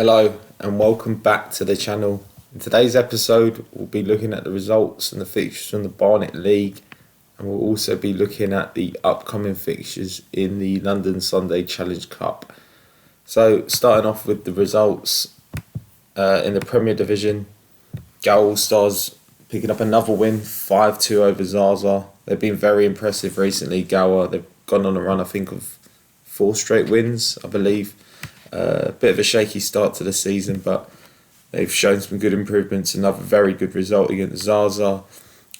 Hello and welcome back to the channel. In today's episode we'll be looking at the results and the fixtures from the Barnet League, and we'll also be looking at the upcoming fixtures in the London Sunday Challenge Cup. So starting off with the results in the Premier Division, Gower All-Stars picking up another win, 5-2 over Zaza. They've been very impressive recently, Gower. They've gone on a run, I think, of 4 straight wins, I believe. A bit of a shaky start to the season, but they've shown some good improvements. Another very good result against Zaza.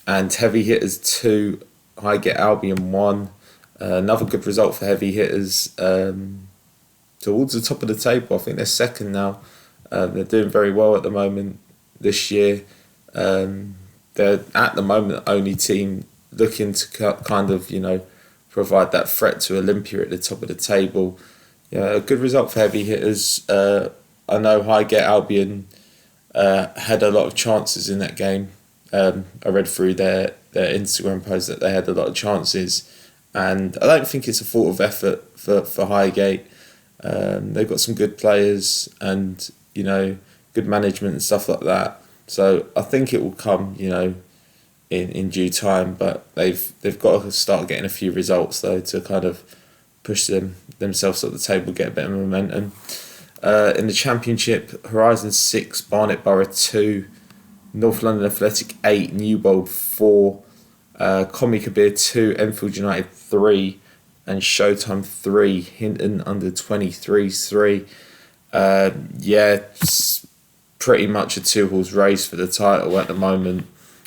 And Heavy Hitters 2, Highgate Albion 1. Another good result for Heavy Hitters. Towards the top of the table, I think they're second now. They're doing very well at the moment this year. They're at the moment the only team looking to kind of, provide that threat to Olympia at the top of the table. Yeah, a good result for Heavy Hitters. I know Highgate Albion had a lot of chances in that game. I read through their Instagram post that they had a lot of chances, and I don't think it's a fault of effort for Highgate. They've got some good players and good management and stuff like that. So I think it will come in due time. But they've got to start getting a few results though to kind of push themselves up the table, get a bit of momentum. In the Championship, Horizon 6, Barnet Borough 2, North London Athletic 8, Newbold 4, Commie Kabir 2, Enfield United 3, and Showtime 3, Hinton Under 23s 3. It's pretty much a two-horse race for the title at the moment.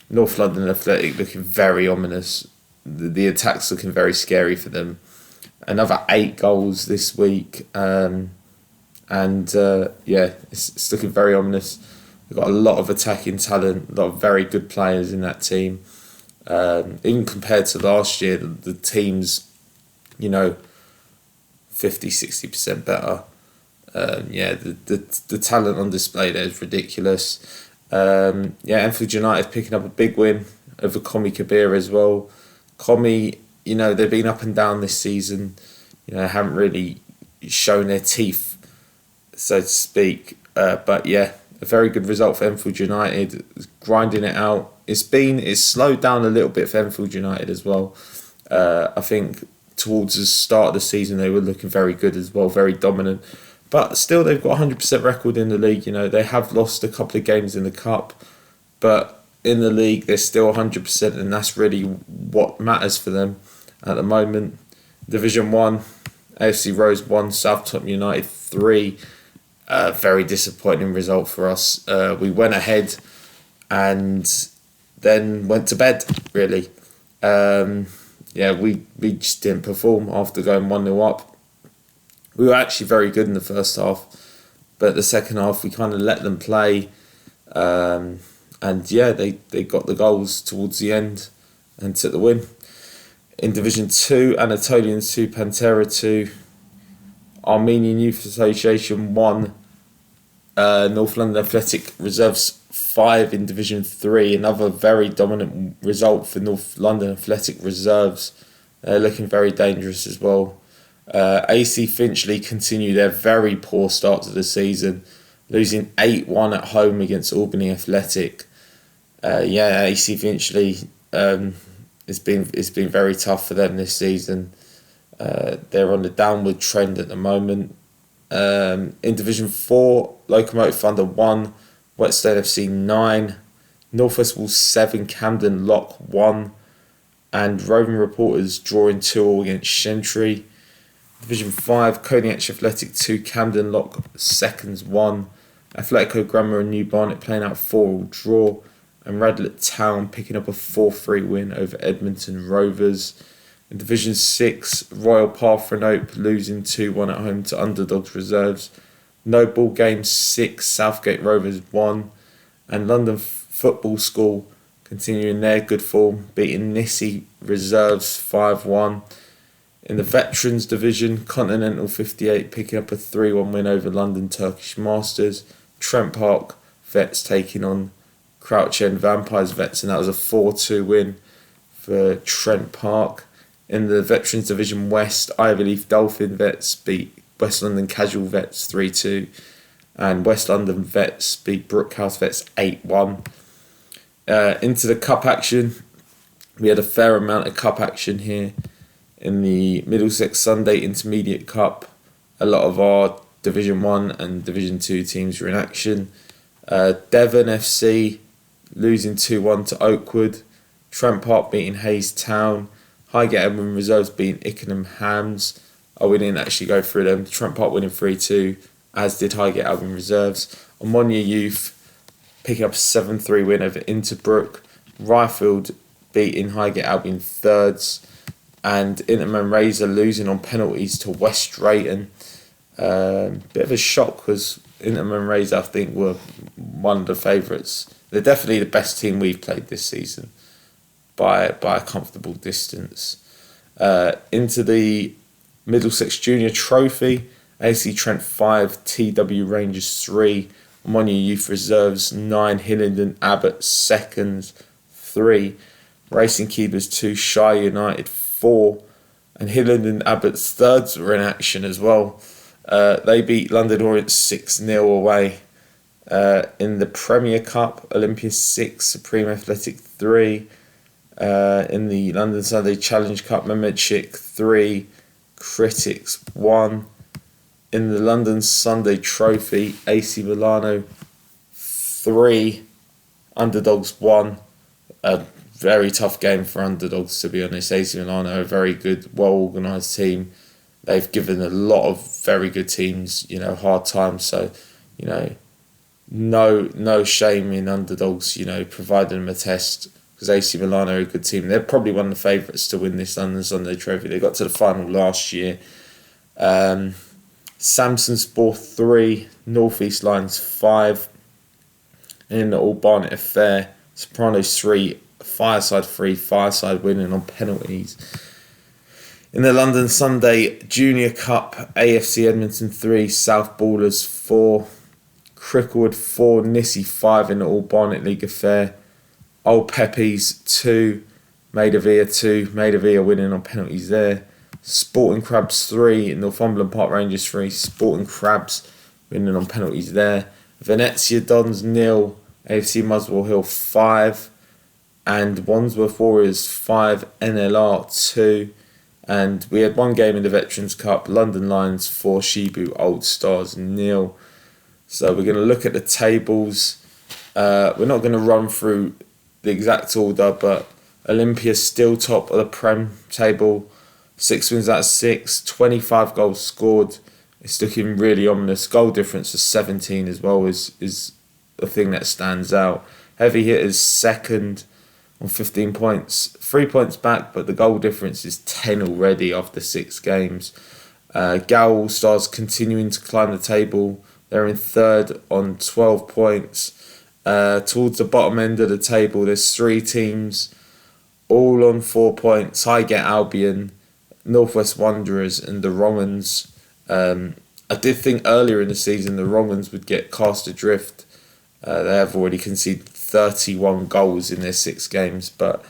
North London Athletic looking very ominous. The attack's looking very scary for them. Another 8 goals this week, it's looking very ominous. They've got a lot of attacking talent, a lot of very good players in that team. Even compared to last year, the team's 50-60% better. The talent on display there is ridiculous. Enfield United picking up a big win over Commie Kabir as well. Commie, they've been up and down this season. Haven't really shown their teeth, so to speak. A very good result for Enfield United, grinding it out. It's slowed down a little bit for Enfield United as well. I think towards the start of the season they were looking very good as well, very dominant. But still, they've got 100% record in the league. They have lost a couple of games in the cup, but in the league they're still 100%, and that's really what matters for them at the moment. Division 1, AFC Rose 1, Southampton United 3. Very disappointing result for us. We went ahead and then went to bed, really. We just didn't perform after going 1-0 up. We were actually very good in the first half, but the second half we kind of let them play. They got the goals towards the end and took the win. In Division 2, Anatolians 2, Pantera 2, Armenian Youth Association 1, North London Athletic Reserves 5 in Division 3. Another very dominant result for North London Athletic Reserves. They're looking very dangerous as well. AC Finchley continue their very poor start to the season, losing 8-1 at home against Albany Athletic. AC Finchley, it's been very tough for them this season. They're on the downward trend at the moment. In Division 4, Locomotive Thunder 1, Whetstone FC 9, Northwest Wolves 7, Camden Lock 1, and Roving Reporters drawing 2-2 against Shentry. Division 5, Coniac Athletic 2, Camden Lock Seconds 1, Atletico Grammar and New Barnet playing out 4-4 draw, and Radlett Town picking up a 4-3 win over Edmonton Rovers. In Division 6, Royal Parthenope losing 2-1 at home to Underdogs Reserves. No Ball Game 6, Southgate Rovers 1, and London Football School continuing their good form, beating Nissy Reserves 5-1. In the Veterans Division, Continental 58 picking up a 3-1 win over London Turkish Masters. Trent Park Vets taking on Crouch End Vampires Vets, and that was a 4-2 win for Trent Park. In the Veterans Division West, Ivy Leaf Dolphin Vets beat West London Casual Vets 3-2. and West London Vets beat Brookhouse Vets 8-1. Into the cup action, we had a fair amount of cup action here in the Middlesex Sunday Intermediate Cup. A lot of our Division 1 and Division 2 teams were in action. Devon FC losing 2-1 to Oakwood. Trent Park beating Hayes Town. Highgate Albion Reserves beating Ickenham Hams. We didn't actually go through them. Trent Park winning 3-2, as did Highgate Albion Reserves. Omonia Youth picking up a 7-3 win over Interbrook. Ryfield beating Highgate Albion thirds. And Interman Razor losing on penalties to West Drayton. Bit of a shock because Interman Razor, I think, were one of the favourites. They're definitely the best team we've played this season by a comfortable distance. Into the Middlesex Junior Trophy, AC Trent 5, TW Rangers 3, Omonia Youth Reserves 9, Hillingdon Abbott seconds 3, Racing Keepers 2, Shire United 4, and Hillingdon Abbott's thirds were in action as well. They beat London Orient 6-0 away. In the Premier Cup, Olympia 6, Supreme Athletic 3. In the London Sunday Challenge Cup, Mehmetchik 3, Critics 1. In the London Sunday Trophy, AC Milano 3, Underdogs 1. A very tough game for Underdogs, to be honest. AC Milano are a very good, well-organised team. They've given a lot of very good teams, hard times. So, no shame in Underdogs, providing them a test, because AC Milano are a good team. They're probably one of the favourites to win this London Sunday Trophy. They got to the final last year. Samson Sport 3, North East Lions 5. And in the All Barnet Affair, Sopranos 3, Fireside 3, Fireside winning on penalties. In the London Sunday Junior Cup, AFC Edmonton 3, South Ballers 4, Cricklewood 4, Nissy 5 in the All Barnet League Affair. Old Peppies 2, Maidavia 2, Maidavia winning on penalties there. Sporting Crabs 3, Northumberland Park Rangers 3, Sporting Crabs winning on penalties there. Venezia Dons 0, AFC Muswell Hill 5, and Wandsworth Warriors 5, NLR 2. And we had one game in the Veterans Cup, London Lions 4, Shibu Old Stars 0. So we're going to look at the tables. We're not going to run through the exact order, but Olympia's still top of the Prem table. 6 wins out of 6, 25 goals scored. It's looking really ominous. Goal difference of 17 as well is a thing that stands out. Heavy Hitters second on 15 points. 3 points back, but the goal difference is 10 already after 6 games. Gow All Stars continuing to climb the table. They're in third on 12 points. Towards the bottom end of the table, there's 3 teams, all on 4 points. Highgate Albion, Northwest Wanderers and the Wrong'uns. I did think earlier in the season the Wrong'uns would get cast adrift. They have already conceded 31 goals in their 6 games, but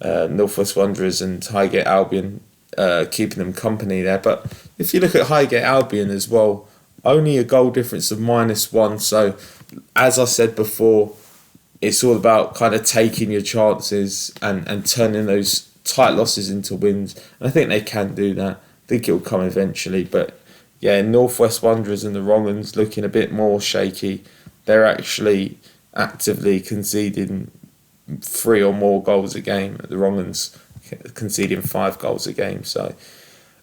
Northwest Wanderers and Highgate Albion keeping them company there. But if you look at Highgate Albion as well, only a goal difference of -1. So, as I said before, it's all about kind of taking your chances and turning those tight losses into wins. And I think they can do that. I think it'll come eventually. But yeah, Northwest Wanderers and the Wrong'uns looking a bit more shaky. They're actually actively conceding 3 or more goals a game. The Wrong'uns conceding 5 goals a game. So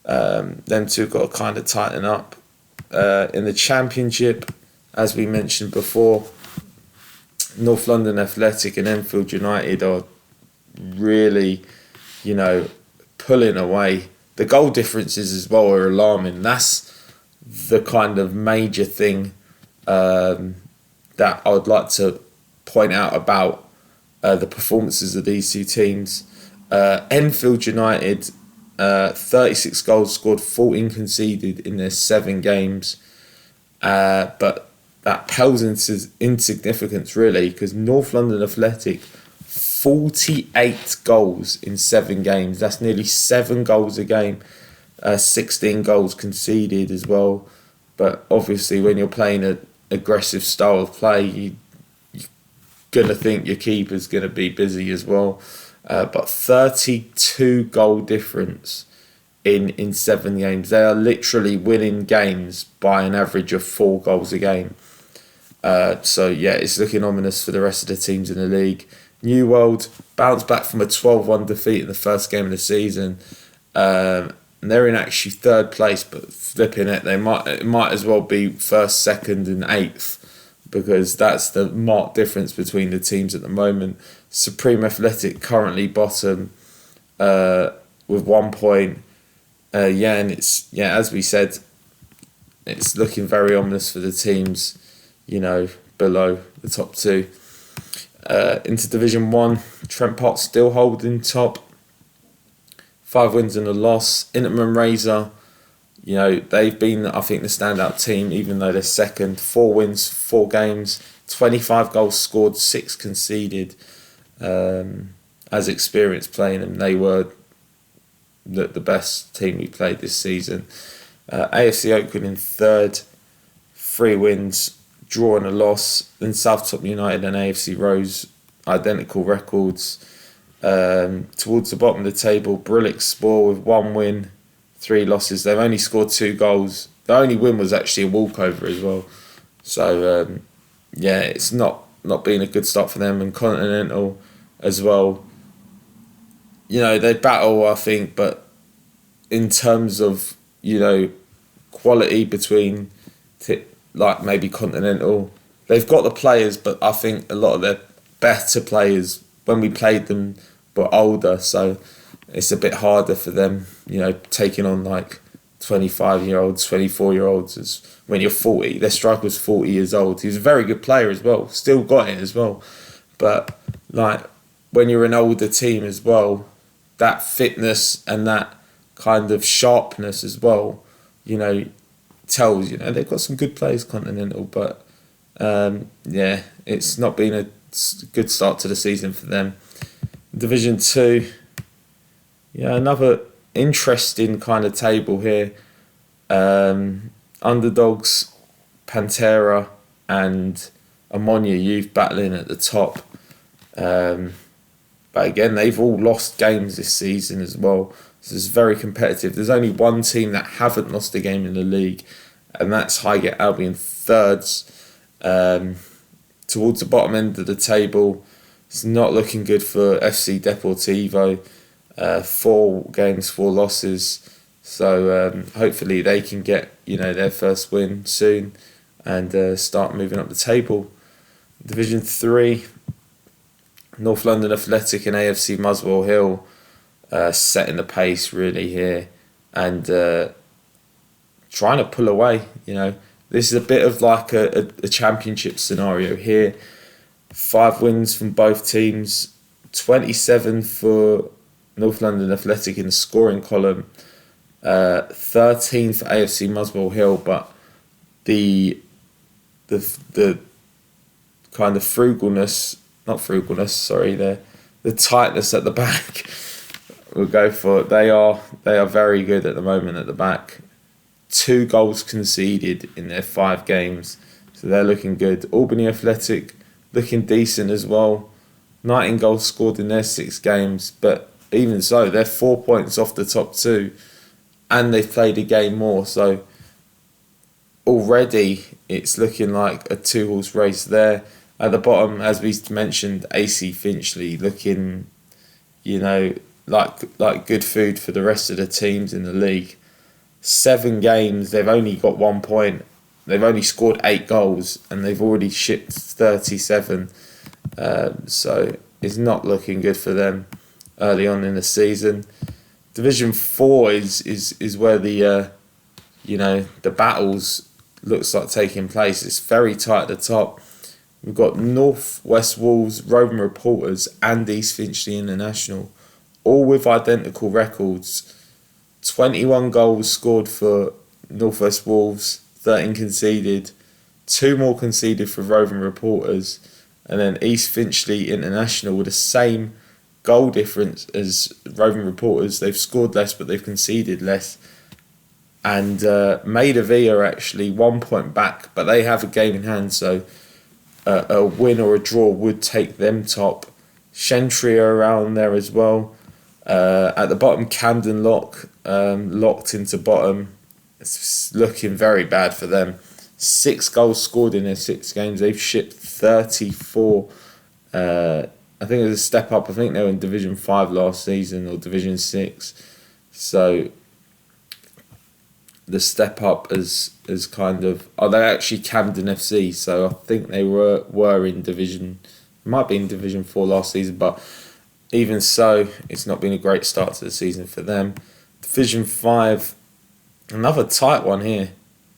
them two got to kind of tighten up. In the Championship, as we mentioned before, North London Athletic and Enfield United are really, pulling away. The goal differences as well are alarming. That's the kind of major thing that I would like to point out about the performances of these two teams. Enfield United, 36 goals scored, 14 conceded in their 7 games. But that pales into insignificance, really, because North London Athletic, 48 goals in 7 games. That's nearly 7 goals a game. 16 goals conceded as well. But obviously, when you're playing aggressive style of play, you're going to think your keeper's going to be busy as well. But 32 goal difference in 7 games. They are literally winning games by an average of 4 goals a game. So yeah, it's looking ominous for the rest of the teams in the league. New World bounced back from a 12-1 defeat in the first game of the season. And they're in actually 3rd place, but flipping it, it might as well be 1st, 2nd and 8th, because that's the marked difference between the teams at the moment. Supreme Athletic currently bottom with 1 point. And it's, as we said, it's looking very ominous for the teams, below the top 2. Into Division 1, Trent Pot still holding top. 5 wins and a loss. Interman Razor, they've been, I think, the standout team, even though they're 2nd. 4 wins, 4 games, 25 goals scored, 6 conceded. As experienced playing them, they were the best team we played this season. AFC Oakwood in 3rd, 3 wins, draw and a loss. Then South Top United and AFC Rose, identical records. Towards the bottom of the table, Brillick Spore with 1 win, 3 losses. They've only scored 2 goals. The only win was actually a walkover as well. So it's not been a good start for them. And Continental as well. They battle, I think, but in terms of quality between like maybe Continental, they've got the players, but I think a lot of their better players when we played them were older, so it's a bit harder for them, taking on like 25-year-olds, 24-year-olds as when you're 40. Their striker was 40 years old. He was a very good player as well, still got it as well. But like when you're an older team as well, that fitness and that kind of sharpness as well, tells, they've got some good players, Continental, but it's not been a good start to the season for them. Division 2, another interesting kind of table here. Underdogs, Pantera and Ammonia Youth battling at the top. But again, they've all lost games this season as well. So it's very competitive. There's only one team that haven't lost a game in the league, and that's Highgate Albion, 3rds. Towards the bottom end of the table, it's not looking good for FC Deportivo. 4 games, 4 losses. So hopefully they can get their first win soon and start moving up the table. Division 3, North London Athletic and AFC Muswell Hill setting the pace really here and trying to pull away. This is a bit of like a championship scenario here. 5 wins from both teams, 27 for North London Athletic in the scoring column, 13 for AFC Muswell Hill, but the kind of the tightness at the back we'll go for. They are very good at the moment at the back. 2 goals conceded in their 5 games, so they're looking good. Albany Athletic looking decent as well. 19 goals scored in their 6 games, but even so, they're 4 points off the top 2, and they've played a game more. So already it's looking like a 2-horse race there. At the bottom, as we mentioned, AC Finchley looking, like good food for the rest of the teams in the league. 7 games, they've only got 1 point. They've only scored 8 goals and they've already shipped 37. So it's not looking good for them early on in the season. Division 4 is where the battles looks like taking place. It's very tight at the top. We've got North West Wolves, Roving Reporters and East Finchley International, all with identical records. 21 goals scored for North West Wolves, 13 conceded, 2 more conceded for Roving Reporters, and then East Finchley International with the same goal difference as Roving Reporters. They've scored less, but they've conceded less. And Maida V are actually 1 point back, but they have a game in hand, so a win or a draw would take them top. Shentry are around there as well. At the bottom, Camden Lock locked into bottom. It's looking very bad for them. 6 goals scored in their 6 games. They've shipped 34. I think it was a step up. I think they were in Division 5 last season or Division 6. So the step up is kind of... Oh, they're actually Camden FC. So I think they were in Division... Might be in Division 4 last season, but even so, it's not been a great start to the season for them. Division 5, another tight one here.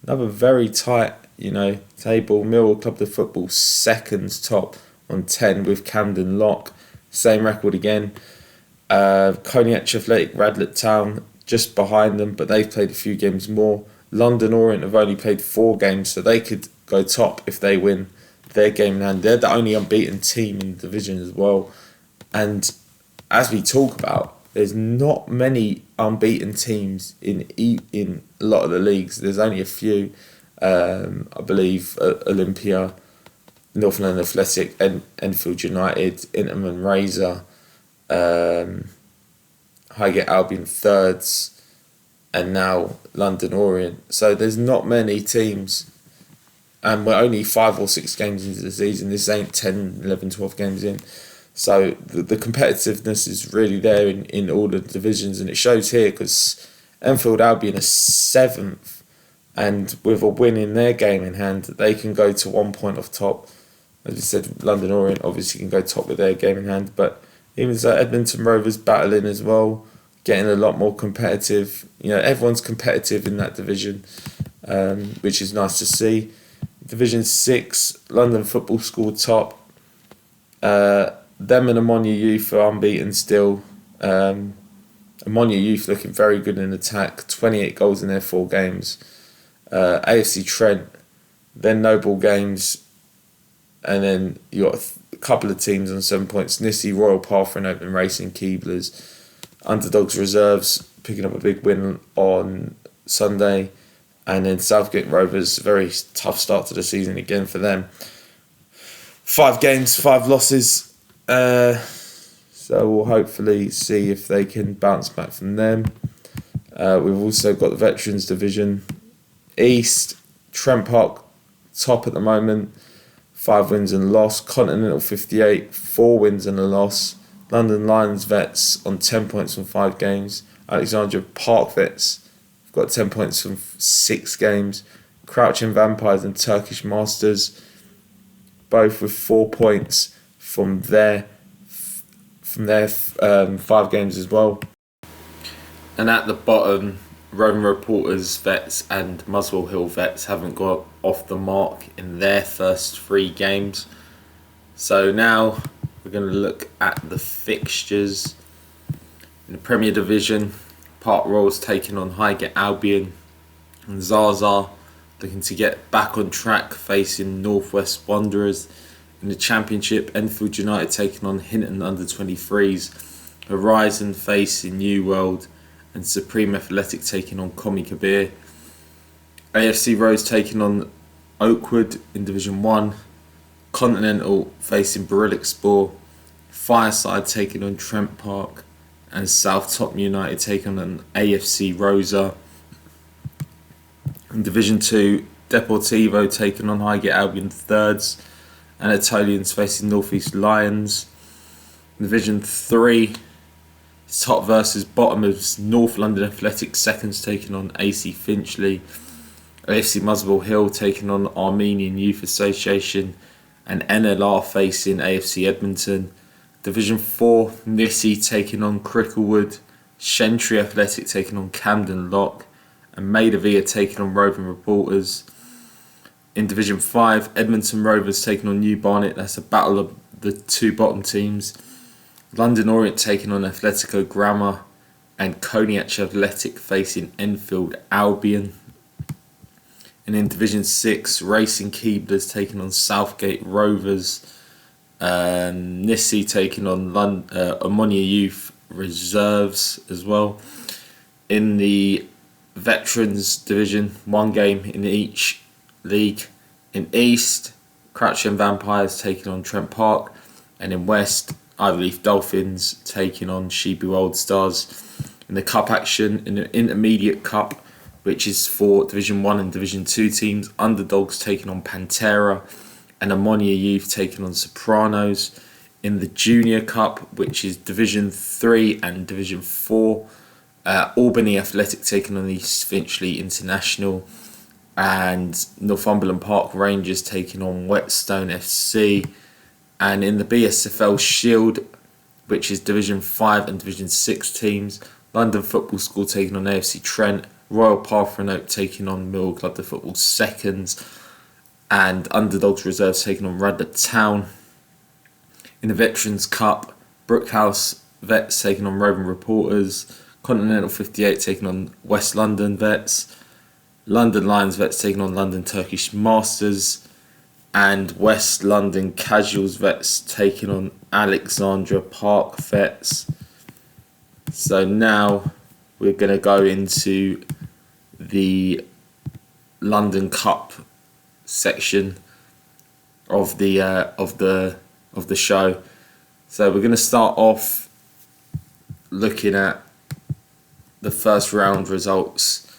Another very tight, table. Millwall Club de Football second top on 10 with Camden Lock. Same record again. Coniac Athletic, Radlett Town just behind them, but they've played a few games more. London Orient have only played 4 games, so they could go top if they win their game in hand. They're the only unbeaten team in the division as well. And as we talk about, there's not many unbeaten teams in a lot of the leagues. There's only a few. I believe Olympia, Northland Athletic, Enfield United, Interman Razor, Highgate Albion thirds, and now London Orient. So there's not many teams, and we're only 5 or 6 games into the season. This ain't 10, 11, 12 games in. So the competitiveness is really there in all the divisions, and it shows here because Enfield Albion are 7th, and with a win in their game in hand, they can go to 1 point off top. As I said, London Orient obviously can go top with their game in hand, but even so, Edmonton Rovers battling as well, getting a lot more competitive. Everyone's competitive in that division, which is nice to see. Division 6, London Football School top. Them and Ammonia Youth are unbeaten still. Ammonia Youth looking very good in attack. 28 goals in their 4 games. AFC Trent, then Noble Games, and then you got a couple of teams on 7 points. Nissy, Royal Path and Open Racing, Keeblers. Underdogs Reserves picking up a big win on Sunday. And then Southgate Rovers, very tough start to the season again for them. 5 games, 5 losses. So we'll hopefully see if they can bounce back from them. We've also got the Veterans Division East. Trent Park top at the moment. 5 wins and a loss. Continental 58, 4 wins and a loss. London Lions Vets on 10 points from 5 games. Alexandria Park Vets got 10 points from 6 games. Crouching Vampires and Turkish Masters, both with 4 points from their 5 games as well. And at the bottom, Roman Reporters Vets and Muswell Hill Vets haven't got off the mark in their first 3 games. So now we're going to look at the fixtures in the Premier Division. Park Royals taking on Highgate Albion, and Zaza looking to get back on track facing Northwest Wanderers. In the Championship, Enfield United taking on Hinton under-23s, Horizon facing New World, and Supreme Athletic taking on Comi Kabir. AFC Rose taking on Oakwood in Division 1, Continental facing Barillic Spore, Fireside taking on Trent Park, and South Top United taking on AFC Rosa. In Division 2, Deportivo taking on Highgate Albion thirds, and Anatolians facing North East Lions. In Division 3, top versus bottom of North London Athletic seconds taking on AC Finchley, AFC Muswell Hill taking on Armenian Youth Association, and NLR facing AFC Edmonton. Division 4, Nissy taking on Cricklewood, Shentry Athletic taking on Camden Lock, and Maida Villa taking on Roving Reporters. In Division 5, Edmonton Rovers taking on New Barnet. That's a battle of the 2 bottom teams. London Orient taking on Atletico Grammar, and Coniac Athletic facing Enfield Albion. And in Division 6, Racing Keeblers taking on Southgate Rovers, and Nissy taking on Ammonia Youth Reserves as well. In the Veterans Division, one game in each league. In East, Crouching Vampires taking on Trent Park, and in West, Ivyleaf Dolphins taking on Shebu Old Stars. In the cup action, in the Intermediate Cup, which is for Division 1 and Division 2 teams, Underdogs taking on Pantera, and Ammonia Youth taking on Sopranos. In the Junior Cup, which is Division 3 and Division 4, Albany Athletic taking on East Finchley International, and Northumberland Park Rangers taking on Whetstone FC. And in the BSFL Shield, which is Division 5 and Division 6 teams, London Football School taking on AFC Trent, Royal Parthenope taking on Mill Club de Football Seconds, and Underdogs Reserves taking on Radlett Town. In the Veterans Cup, Brookhouse Vets taking on Roman Reporters, Continental 58 taking on West London Vets, London Lions Vets taking on London Turkish Masters, and West London Casuals Vets taking on Alexandra Park Vets. So now we're going to go into the London Cup section of the show. So we're going to start off looking at the first round results.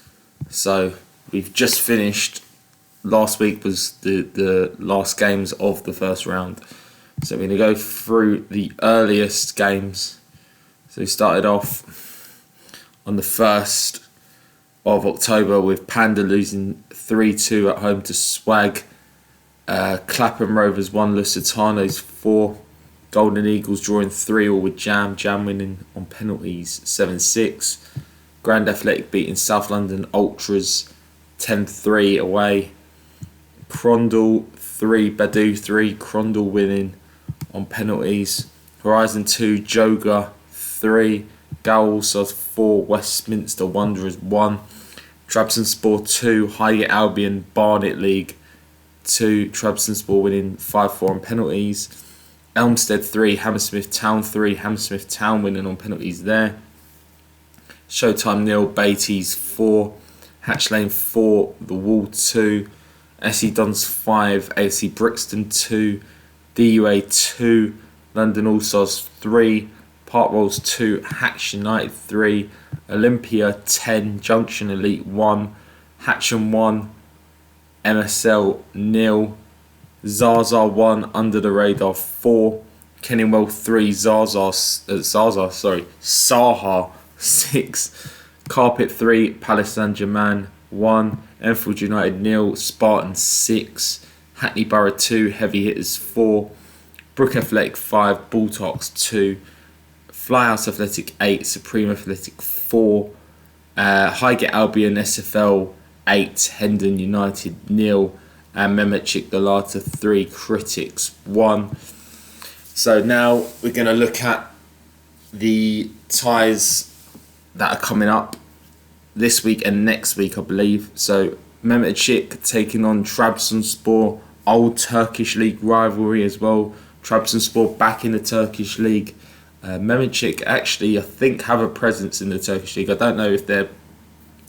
So we've just finished. Last week was the last games of the first round. So we're going to go through the earliest games. So we started off on the 1st of October with Panda losing 3-2 at home to Swag. Clapham Rovers 1, Lusitanos 4. Golden Eagles drawing 3-3 with Jam winning on penalties 7-6. Grand Athletic beating South London Ultras 10-3 away. Crondall 3, Badu 3, Crondall winning on penalties. Horizon 2, Joga 3, Gowls 4, Westminster Wanderers 1. Trabzonspor 2, Highgate Albion Barnet League 2, Trabzonspor winning 5-4 on penalties. Elmstead 3, Hammersmith Town 3, Hammersmith Town winning on penalties there. Showtime 0, Beatties 4, Hatch Lane 4, The Wall 2, SE Dons 5, AFC Brixton 2, DUA 2, London All Stars 3, Park Rolls 2, Hatch United 3, Olympia 10, Junction Elite 1, Hatcham 1, MSL 0, Zaza 1, Under the Radar 4, Kenningwell 3, Saha 6, Carpet 3, Palace Saint-Germain 1, Enfield United 0, Spartan 6, Hackney Borough 2, Heavy Hitters 4, Brook Athletic 5, Bulldogs 2, Flyhouse Athletic 8, Supreme Athletic 4, Highgate Albion SFL 8, Hendon United 0, and Mehmetchik Galata 3, Critics 1. So now we're going to look at the ties that are coming up this week and next week, I believe. So Mehmetchik taking on Trabzonspor, old Turkish League rivalry as well. Trabzonspor back in the Turkish League. Mehmetchik actually, I think, have a presence in the Turkish League. I don't know if they're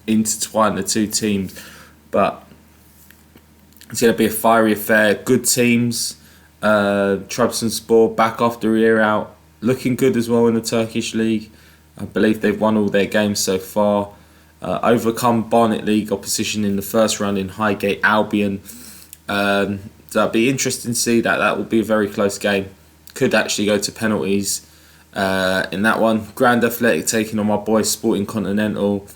intertwined, the two teams, but it's going to be a fiery affair. Good teams. Trabzonspor back after a year out, looking good as well in the Turkish League. I believe they've won all their games so far. Overcome Barnet League opposition in the first round in Highgate Albion. So it'll be interesting to see that. That will be a very close game. Could actually go to penalties in that one. Grand Athletic taking on my boys Sporting Continental.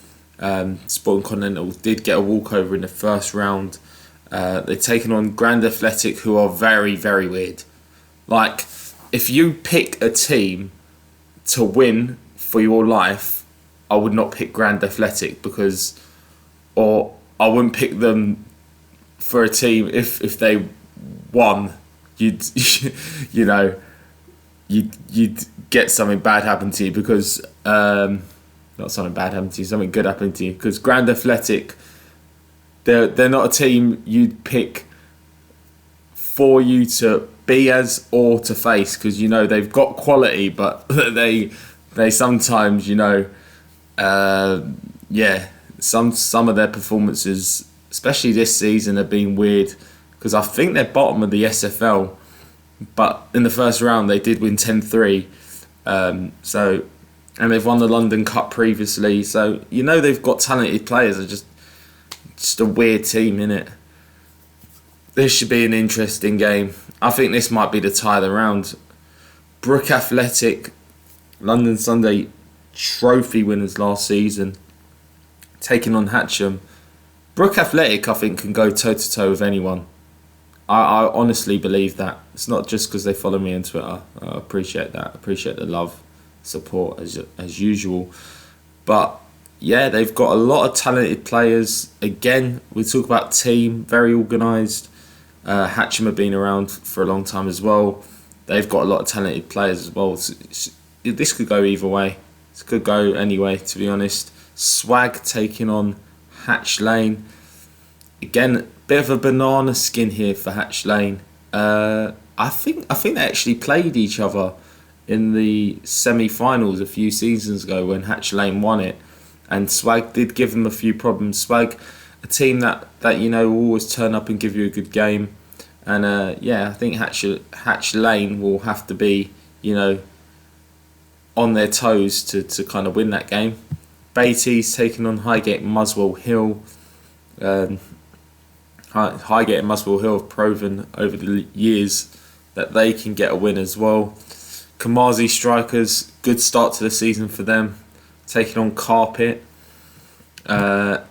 Sporting Continental did get a walkover in the first round. They're taking on Grand Athletic, who are very, very weird. Like, if you pick a team to win for your life, I would not pick Grand Athletic or I wouldn't pick them for a team if they won. You'd get something bad happen to you because not something bad happen to you, something good happen to you, because Grand Athletic, they're not a team you'd pick for you to be as or to face, because they've got quality, but they sometimes some of their performances, especially this season, have been weird because I think they're bottom of the SFL, but in the first round they did win 10-3. So, and they've won the London Cup previously, so they've got talented players. They're just a weird team, innit? This should be an interesting game. I think this might be the tie of the round. Brook Athletic, London Sunday Trophy winners last season, taking on Hatcham. Brook Athletic, I think, can go toe-to-toe with anyone. I honestly believe that. It's not just because they follow me on Twitter. I appreciate that. I appreciate the love, support as usual. But yeah, they've got a lot of talented players. Again, we talk about team, very organised. Hatcham have been around for a long time as well. They've got a lot of talented players as well. This could go either way. This could go anyway, to be honest. Swag taking on Hatch Lane. Again, bit of a banana skin here for Hatch Lane. I think they actually played each other in the semi-finals a few seasons ago when Hatch Lane won it, and Swag did give them a few problems. Swag, a team that will always turn up and give you a good game, and I think Hatch Lane will have to be on their toes to kind of win that game. Beatty's taking on Highgate and Muswell Hill. Highgate and Muswell Hill have proven over the years that they can get a win as well. Kamazi Strikers, good start to the season for them, taking on Carpet. Club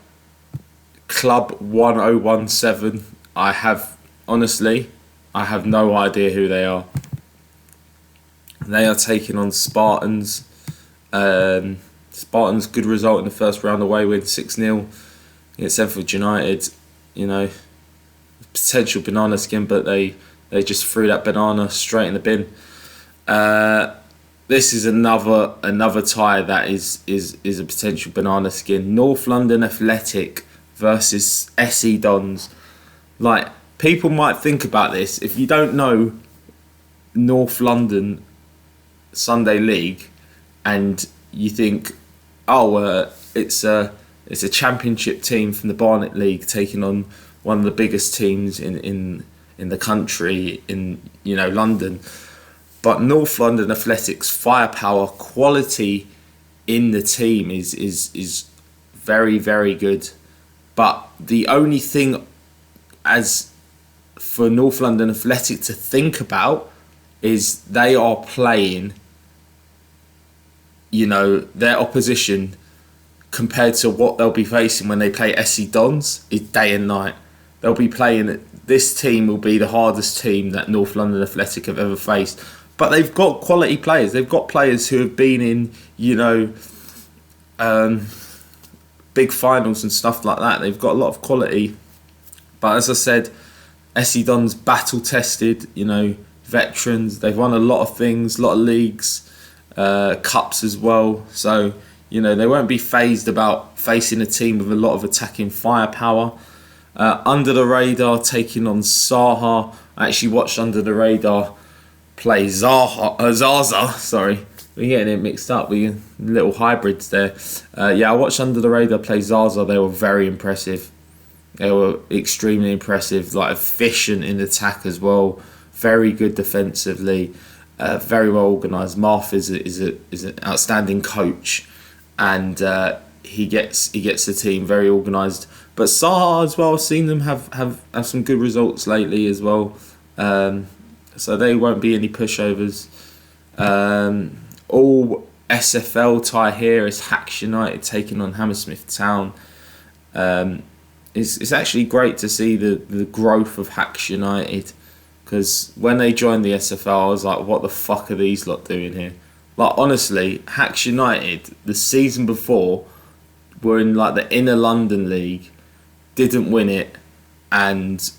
1017, I have no idea who they are. They are taking on Spartans. Spartans, good result in the first round away win, 6-0 against Enfield United. Potential banana skin, but they just threw that banana straight in the bin. This is another tie that is a potential banana skin. North London Athletic versus SE Dons. Like, people might think about this. If you don't know North London Sunday League and you think, it's a championship team from the Barnet League taking on one of the biggest teams in the country, in London. But North London Athletics' firepower, quality in the team is very, very good. But the only thing as for North London Athletic to think about is they are playing, their opposition compared to what they'll be facing when they play SC Dons is day and night. They'll be playing, this team will be the hardest team that North London Athletic have ever faced. But they've got quality players. They've got players who have been in, big finals and stuff like that. They've got a lot of quality. But as I said, SC Dons battle tested, veterans. They've won a lot of things, a lot of leagues, cups as well. So, they won't be fazed about facing a team with a lot of attacking firepower. Under the Radar taking on Saha. I actually watched Under the Radar play Zaza. Sorry, we're getting it mixed up. We're little hybrids there. I watched Under the Radar play Zaza. They were very impressive. They were extremely impressive. Like, efficient in attack as well. Very good defensively. Very well organised. Marth is an outstanding coach, and he gets the team very organised. But Saha as well, I've seen them have some good results lately as well. So they won't be any pushovers. All SFL tie here is Hacks United taking on Hammersmith Town. It's actually great to see the growth of Hacks United, because when they joined the SFL, I was like, what the fuck are these lot doing here? Like, honestly, Hacks United, the season before, were in like the Inner London League, didn't win it, and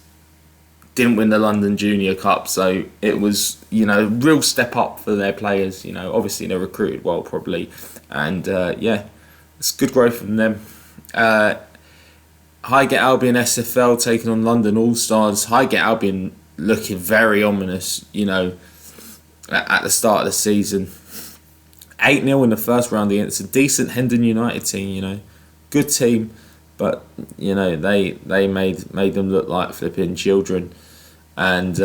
didn't win the London Junior Cup. So it was, a real step up for their players. Obviously they're recruited well, probably, and it's good growth from them. Highgate Albion SFL taking on London All Stars. Highgate Albion looking very ominous, at the start of the season. 8-0 in the first round against a decent Hendon United team, good team, but you know they made them look like flipping children. And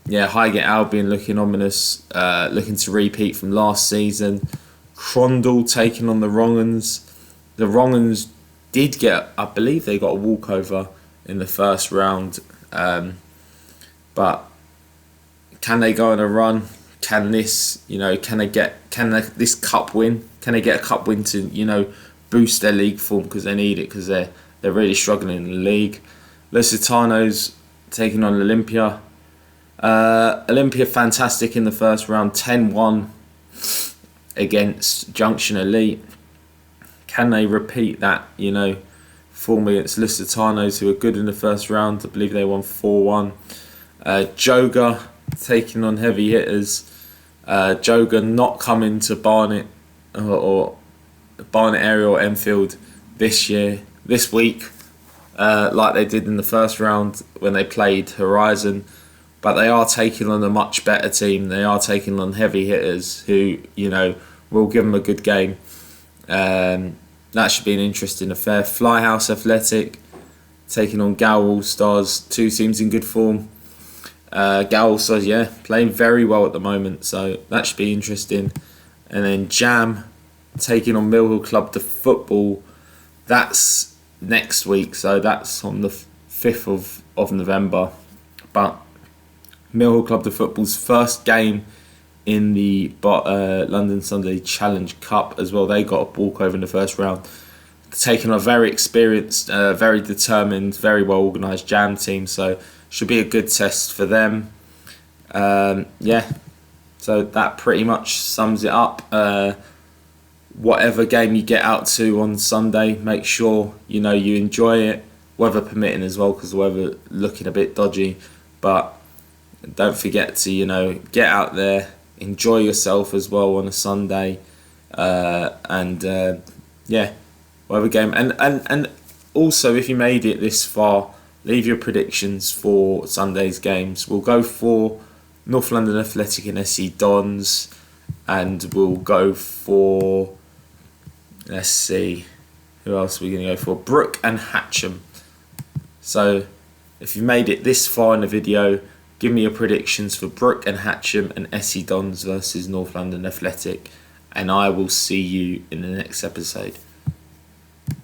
Highgate Albion looking ominous, looking to repeat from last season. Crondall taking on the Wrong'uns. The Wrong'uns did get, I believe they got a walkover in the first round, but can they go on a run? Can this, this cup win? Can they get a cup win to, boost their league form, because they need it, because they're really struggling in the league. Lusitanos taking on Olympia. Olympia fantastic in the first round, 10-1 against Junction Elite. Can they repeat that, form against Lusitanos, who were good in the first round? I believe they won 4-1. Joga taking on Heavy Hitters. Joga not coming to Barnet or Barnet area or Enfield this week, like they did in the first round when they played Horizon. But they are taking on a much better team. They are taking on Heavy Hitters, who, will give them a good game. That should be an interesting affair. Flyhouse Athletic taking on Gow All Stars. Two teams in good form. Gow All Stars, playing very well at the moment, so that should be interesting. And then Jam taking on Mill Hill Club the Football. That's next week, so that's on the 5th of November. But Mill Hill Club the Football's first game in the London Sunday Challenge Cup as well. They got a walkover in the first round. Taking a very experienced, very determined, very well organised Jam team, so should be a good test for them. So that pretty much sums it up. Whatever game you get out to on Sunday, make sure you enjoy it, weather permitting as well, because the weather looking a bit dodgy. But don't forget to get out there, enjoy yourself as well on a Sunday, whatever game. And also, if you made it this far, leave your predictions for Sunday's games. We'll go for North London Athletic and SC Dons, and we'll go for, let's see, who else are we going to go for? Brook and Hatcham. So if you made it this far in the video, give me your predictions for Brook and Hatcham and SC Dons versus North London Athletic, and I will see you in the next episode.